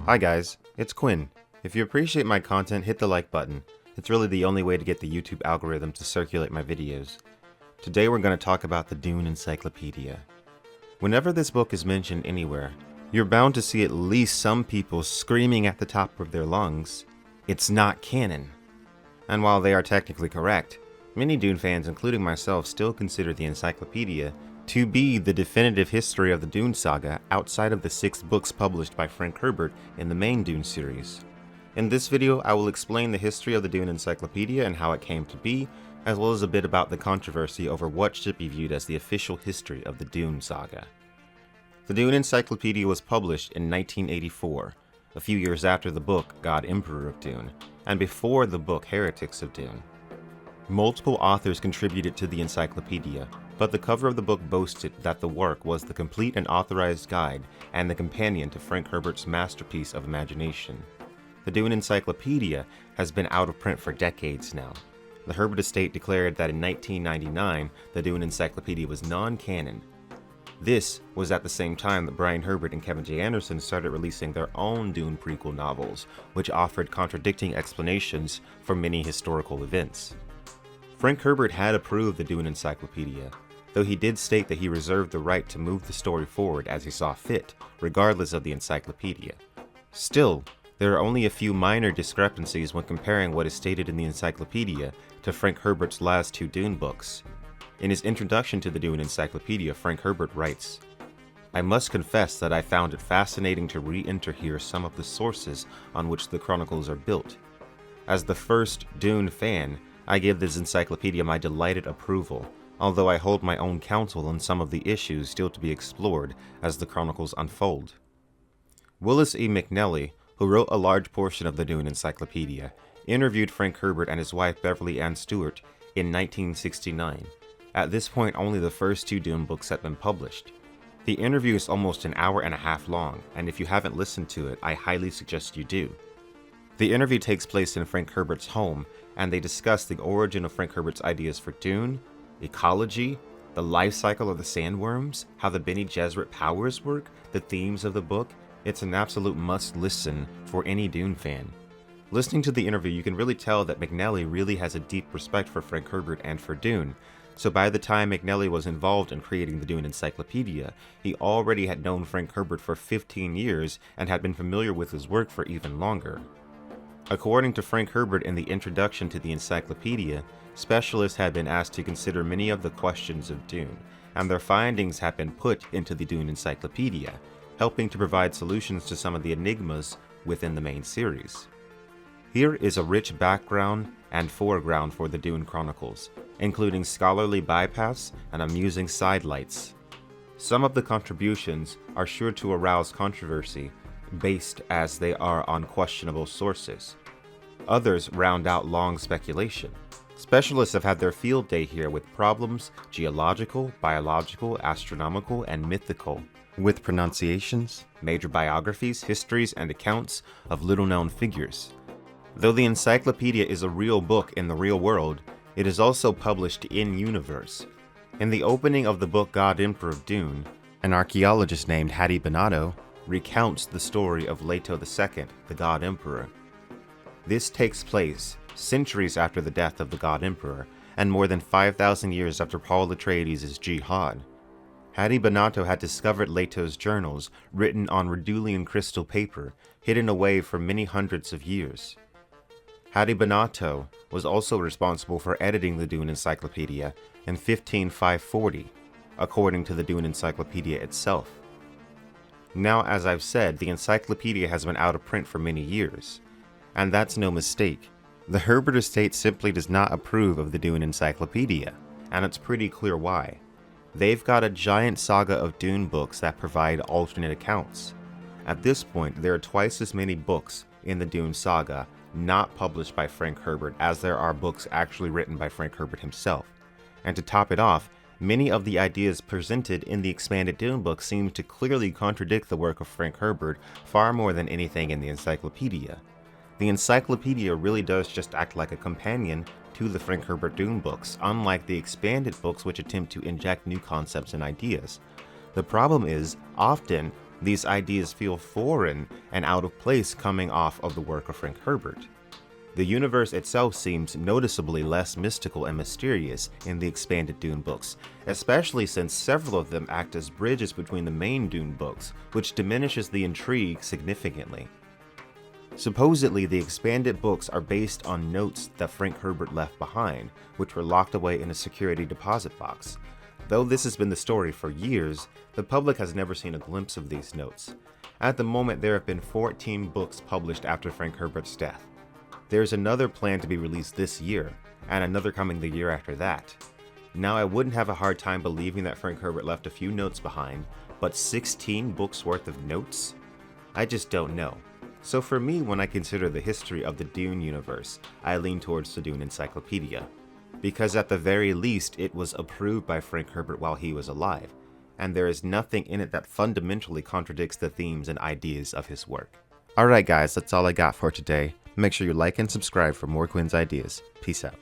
Hi guys, it's Quinn. If you appreciate my content, hit the like button. It's really the only way to get the YouTube algorithm to circulate my videos. Today we're going to talk about the Dune Encyclopedia. Whenever this book is mentioned anywhere, you're bound to see at least some people screaming at the top of their lungs, "It's not canon." And while they are technically correct, many Dune fans, including myself, still consider the encyclopedia to be the definitive history of the Dune Saga outside of the 6 books published by Frank Herbert in the main Dune series. In this video, I will explain the history of the Dune Encyclopedia and how it came to be, as well as a bit about the controversy over what should be viewed as the official history of the Dune Saga. The Dune Encyclopedia was published in 1984, a few years after the book God Emperor of Dune, and before the book Heretics of Dune. Multiple authors contributed to the encyclopedia, but the cover of the book boasted that the work was the complete and authorized guide and the companion to Frank Herbert's masterpiece of imagination. The Dune Encyclopedia has been out of print for decades now. The Herbert estate declared that in 1999, the Dune Encyclopedia was non-canon. This was at the same time that Brian Herbert and Kevin J. Anderson started releasing their own Dune prequel novels, which offered contradicting explanations for many historical events. Frank Herbert had approved the Dune Encyclopedia, though he did state that he reserved the right to move the story forward as he saw fit, regardless of the encyclopedia. Still, there are only a few minor discrepancies when comparing what is stated in the encyclopedia to Frank Herbert's last 2 Dune books. In his introduction to the Dune Encyclopedia, Frank Herbert writes, "I must confess that I found it fascinating to re-enter here some of the sources on which the chronicles are built. As the first Dune fan, I give this encyclopedia my delighted approval, although I hold my own counsel on some of the issues still to be explored as the chronicles unfold." Willis E. McNelly, who wrote a large portion of the Dune Encyclopedia, interviewed Frank Herbert and his wife Beverly Ann Stewart in 1969. At this point, only the first 2 Dune books had been published. The interview is almost an hour and a half long, and if you haven't listened to it, I highly suggest you do. The interview takes place in Frank Herbert's home, and they discuss the origin of Frank Herbert's ideas for Dune, ecology, the life cycle of the sandworms, how the Bene Gesserit powers work, the themes of the book. It's an absolute must-listen for any Dune fan. Listening to the interview, you can really tell that McNelly really has a deep respect for Frank Herbert and for Dune. So by the time McNelly was involved in creating the Dune Encyclopedia, he already had known Frank Herbert for 15 years and had been familiar with his work for even longer. According to Frank Herbert in the introduction to the encyclopedia, specialists had been asked to consider many of the questions of Dune, and their findings have been put into the Dune Encyclopedia, helping to provide solutions to some of the enigmas within the main series. Here is a rich background and foreground for the Dune Chronicles, including scholarly bypass and amusing sidelights. Some of the contributions are sure to arouse controversy, based as they are on questionable sources. Others round out long speculation. Specialists have had their field day here with problems geological, biological, astronomical, and mythical, with pronunciations, major biographies, histories, and accounts of little-known figures. Though the encyclopedia is a real book in the real world, it is also published in-universe. In the opening of the book God Emperor of Dune, an archaeologist named Hattie Bonato recounts the story of Leto II, the God Emperor. This takes place centuries after the death of the God Emperor, and more than 5,000 years after Paul Atreides' jihad. Hattie Bonato had discovered Leto's journals, written on Redulian crystal paper, hidden away for many hundreds of years. Hattie Bonato was also responsible for editing the Dune Encyclopedia in 15540, according to the Dune Encyclopedia itself. Now, as I've said, the encyclopedia has been out of print for many years, and that's no mistake. The Herbert estate simply does not approve of the Dune Encyclopedia, and it's pretty clear why. They've got a giant saga of Dune books that provide alternate accounts. At this point, there are twice as many books in the Dune Saga not published by Frank Herbert as there are books actually written by Frank Herbert himself. And to top it off, many of the ideas presented in the expanded Dune book seem to clearly contradict the work of Frank Herbert far more than anything in the encyclopedia. The encyclopedia really does just act like a companion to the Frank Herbert Dune books, unlike the expanded books which attempt to inject new concepts and ideas. The problem is, often, These ideas feel foreign and out of place coming off of the work of Frank Herbert. The universe itself seems noticeably less mystical and mysterious in the expanded Dune books, especially since several of them act as bridges between the main Dune books, which diminishes the intrigue significantly. Supposedly, the expanded books are based on notes that Frank Herbert left behind, which were locked away in a security deposit box. Though this has been the story for years, the public has never seen a glimpse of these notes. At the moment, there have been 14 books published after Frank Herbert's death. There's another planned to be released this year, and another coming the year after that. Now, I wouldn't have a hard time believing that Frank Herbert left a few notes behind, but 16 books worth of notes? I just don't know. So for me, when I consider the history of the Dune universe, I lean towards the Dune Encyclopedia. Because at the very least, it was approved by Frank Herbert while he was alive, and there is nothing in it that fundamentally contradicts the themes and ideas of his work. Alright guys, that's all I got for today. Make sure you like and subscribe for more Quinn's ideas. Peace out.